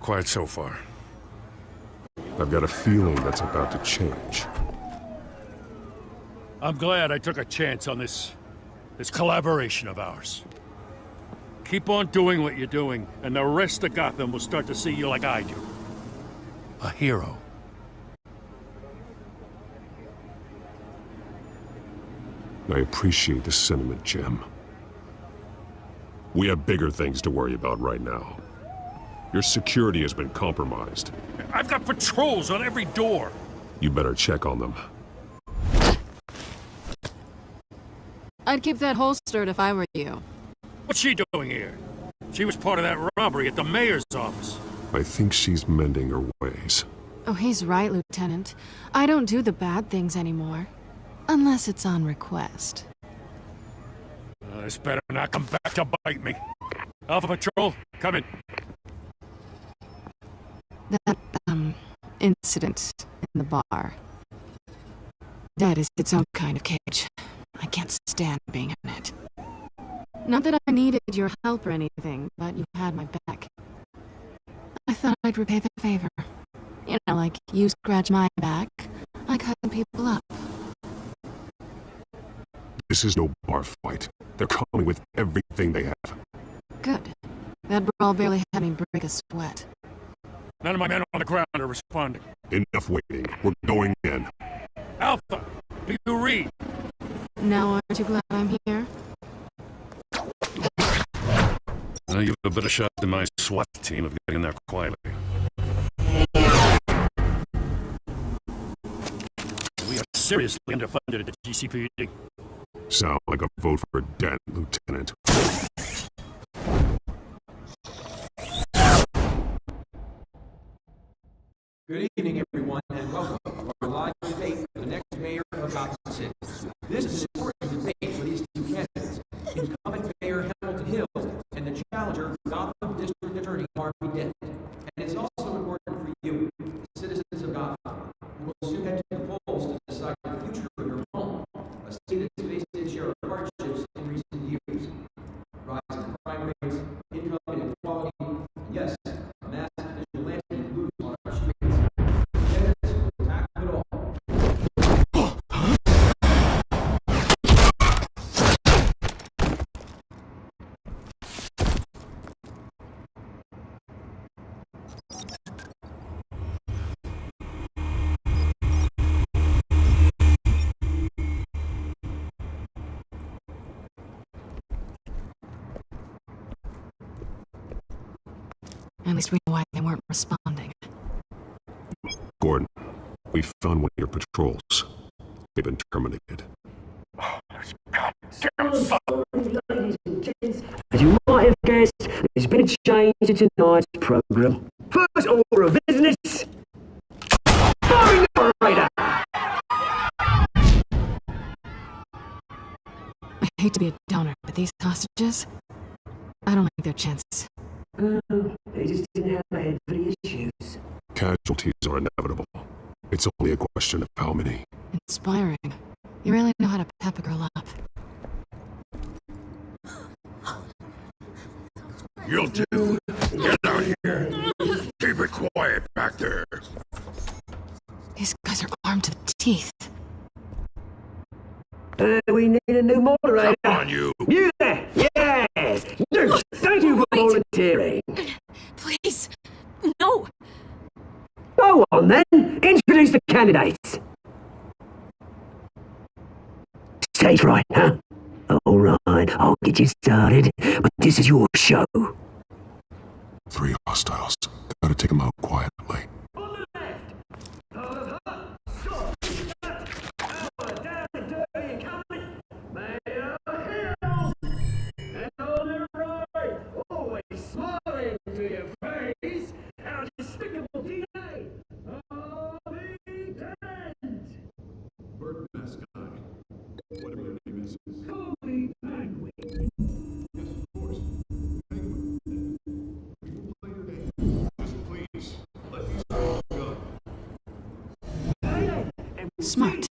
quiet so far. I've got a feeling that's about to change. I'm glad I took a chance on this collaboration of ours. Keep on doing what you're doing, and the rest of Gotham will start to see you like I do. A hero. I appreciate the sentiment, Jim. We have bigger things to worry about right now. Your security has been compromised. I've got patrols on every door. You better check on them. I'd keep that holstered if I were you. What's she doing here? She was part of that robbery at the mayor's office. I think she's mending her ways. Oh, he's right, Lieutenant. I don't do the bad things anymore. Unless it's on request. This better not come back to bite me. Alpha Patrol, come in. That, incident in the bar. That is its own kind of cage. I can't stand being in it. Not that I needed your help or anything, but you had my back. I thought I'd repay the favor. You know, like you scratch my back, I cut people up. This is no bar fight. They're coming with everything they have. Good. That brawl barely had me break a sweat. None of my men on the ground are responding. Enough waiting. We're going in. Alpha, do you read? Now aren't you glad I'm here? Now you have a better shot than my SWAT team of getting there quietly. We are seriously underfunded at the GCPD. Sound like a vote for Dent, Lieutenant. Good evening, everyone, and welcome to our live debate for the next mayor of Gotham City. This is an important debate for these two candidates, incumbent Mayor Hamilton Hill and the challenger, Gotham District Attorney Harvey Dent. And it's also important for you, citizens of Gotham, who will soon head to the polls to decide the future of your home, a city that's faced its share of hardships in recent years. Rising crime rates, income inequality, and yes, a massive vigilante loot on our streets. At least we know why they weren't responding. Gordon, we found one of your patrols. They've been terminated. As you might have guessed, there's been a change to tonight's program. First order of business, firing the operator! I hate to be a downer, but these hostages, I don't like their chances. They just didn't have a head for the issues. Casualties are inevitable. It's only a question of how many. Inspiring. You really know how to pep a girl up. You'll do. Get out here. Keep it quiet back there. These guys are armed to the teeth. We need a new moderator. Come on, you. You there! Yes! You! Thank you for volunteering. Please, no. Go on then. Introduce the candidates. Stage right, huh? All right, I'll get you started, but this is your show. 3 hostiles. Gotta take them out quietly. Smart.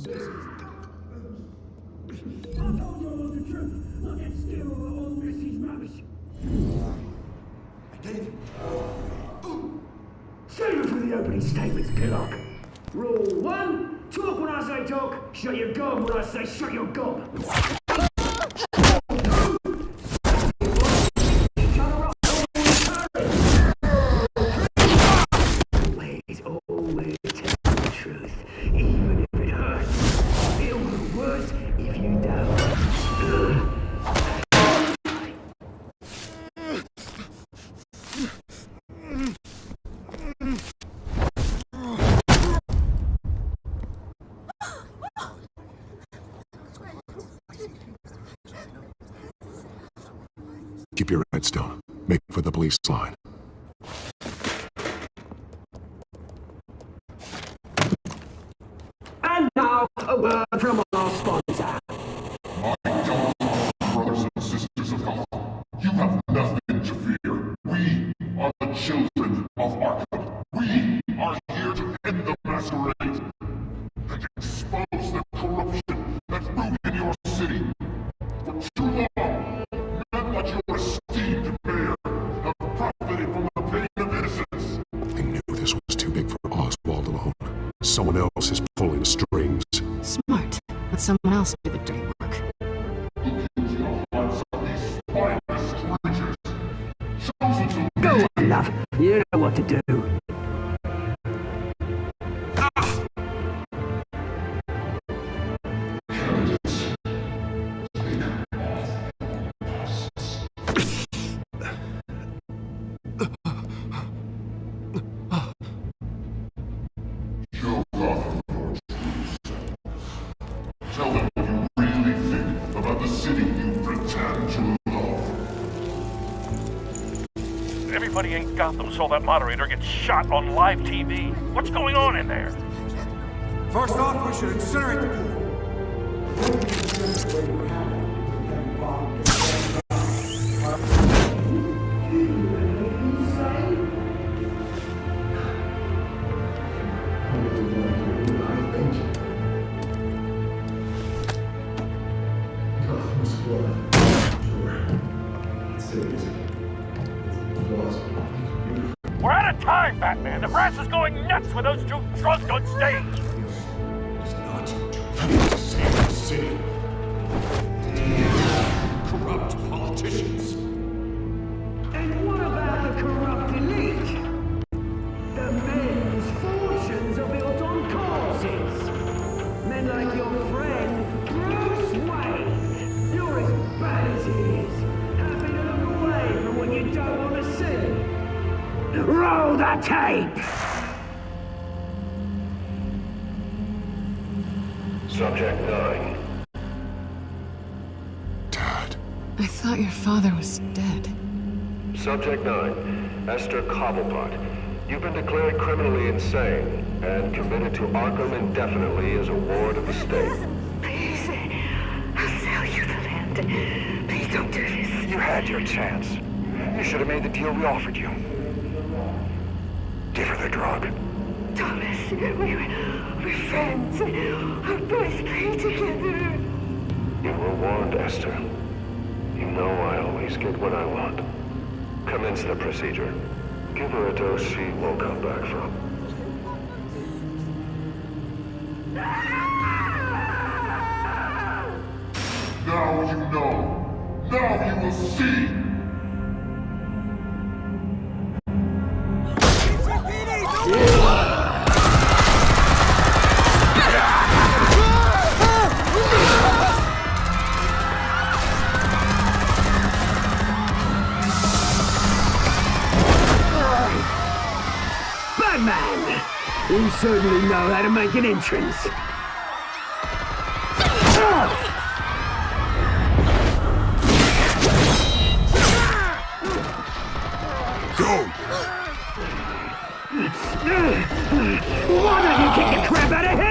Save it for the opening statements, Pillock. Rule 1, talk when I say talk, shut your gob when I say shut your gob. Always tell the truth, even if it hurts. It'll be worse if you don't. Keep your head down. Make for the police line. And now, a word from our sponsor. My Telltale brothers and sisters of God, you have nothing to fear. We are the children of Arkham. We are here to end the masquerade and expose the corruption that's ruined your city. For too long, men like your esteemed mayor have profited from the pain of innocence. I knew this was too big for Oswald alone. Someone else is pulling the strings. Smart. Let someone else do the dirty work. Go on, love. You know what to do. Show Gotham your truth. Tell them what you really think about the city you pretend to love. Everybody in Gotham saw that moderator get shot on live TV. What's going on in there? First off, we should incinerate the pool. We're out of time, Batman. The brass is going nuts with those two drunk on stage. It's not to save the city. Corrupt politicians. And what about the corrupt elite? The men whose fortunes are built on corpses. Men like your friend, Bruce Wayne. You're as bad as he is. Happy to look away from what you don't want to see. Roll the tape! Subject 9. I thought your father was dead. Subject 9, Esther Cobblepot. You've been declared criminally insane and committed to Arkham indefinitely as a ward of the state. Please, I'll sell you the land. Please don't do this. You had your chance. You should have made the deal we offered you. Give her the drug. Thomas, we're friends. Our boys play together. You were warned, Esther. You know I always get what I want. Commence the procedure. Give her a dose she won't come back from. Now you know. Now you will see. Batman! You certainly know how to make an entrance. Go! Why don't you kick the crap out of him?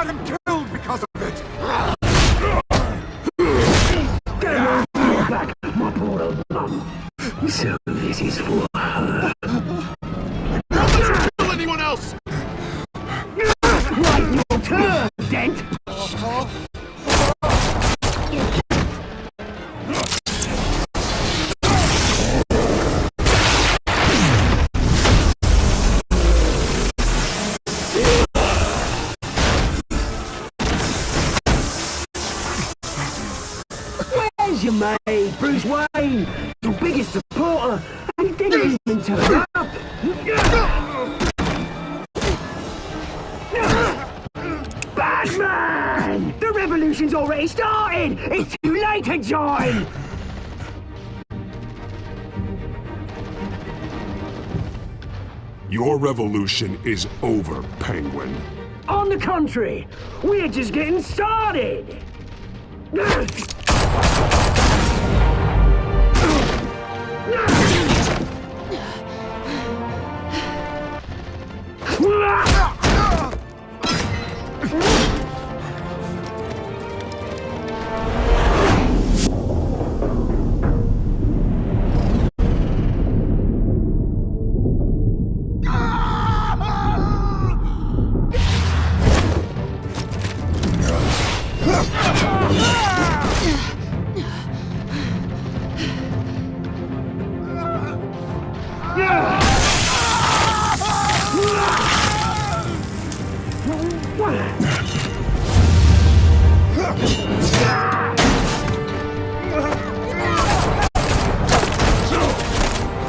got him killed because of it! Get your back, my poor old mum. So this is for her. Don't let her kill anyone else! Right, your turn, Dent! Where's your mate, Bruce Wayne? Your biggest supporter, and he didn't even turn up! Batman! The revolution's already started! It's too late to join! Your revolution is over, Penguin. On the contrary, we're just getting started!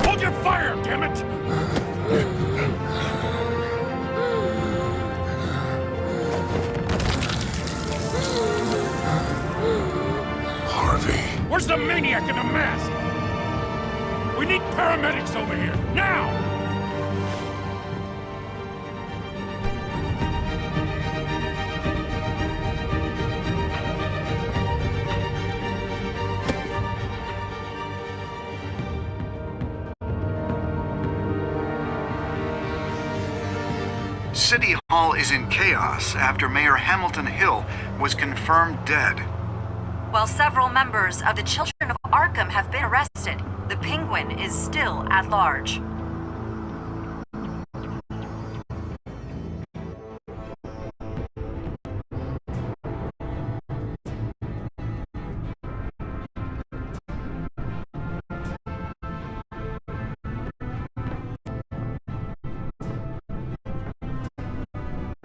Hold your fire, damn it! Harvey. Where's the maniac in the mask? We need paramedics over here, now! City Hall is in chaos after Mayor Hamilton Hill was confirmed dead. While several members of the Children of Arkham have been arrested, the Penguin is still at large.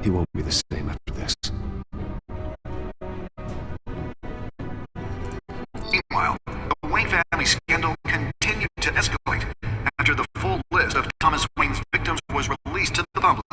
He won't be the same after this. Meanwhile, the Wayne family scandal continued to escalate after the full list of Thomas Wayne's victims was released to the public.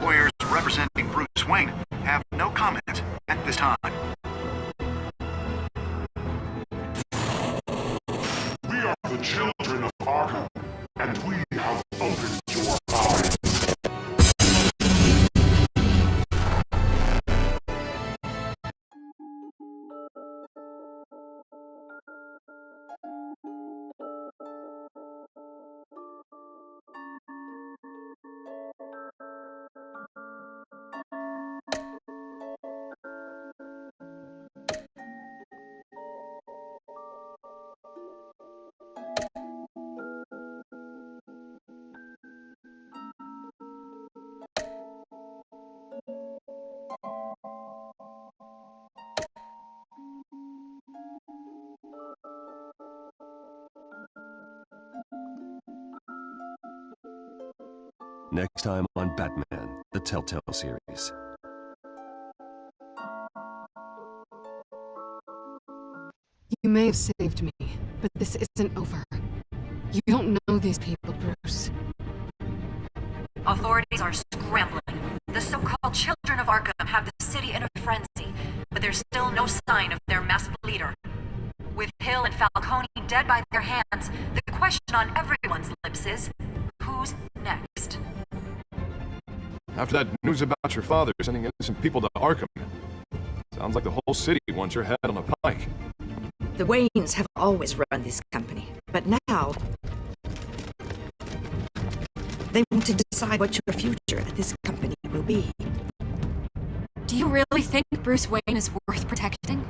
Lawyers representing Bruce Wayne have no comment at this time. We are the children of Arkham, and we have opened your eyes. Next time on Batman, the Telltale series. You may have saved me, but this isn't over. You don't know these people, Bruce. Authorities are scrambling. The so-called Children of Arkham have the city in a frenzy, but there's still no sign of their masked leader. With Hill and Falcone dead by their hands, the question on everyone's lips is, who's next? After that news about your father sending innocent people to Arkham, sounds like the whole city wants your head on a pike. The Waynes have always run this company, but now they want to decide what your future at this company will be. Do you really think Bruce Wayne is worth protecting?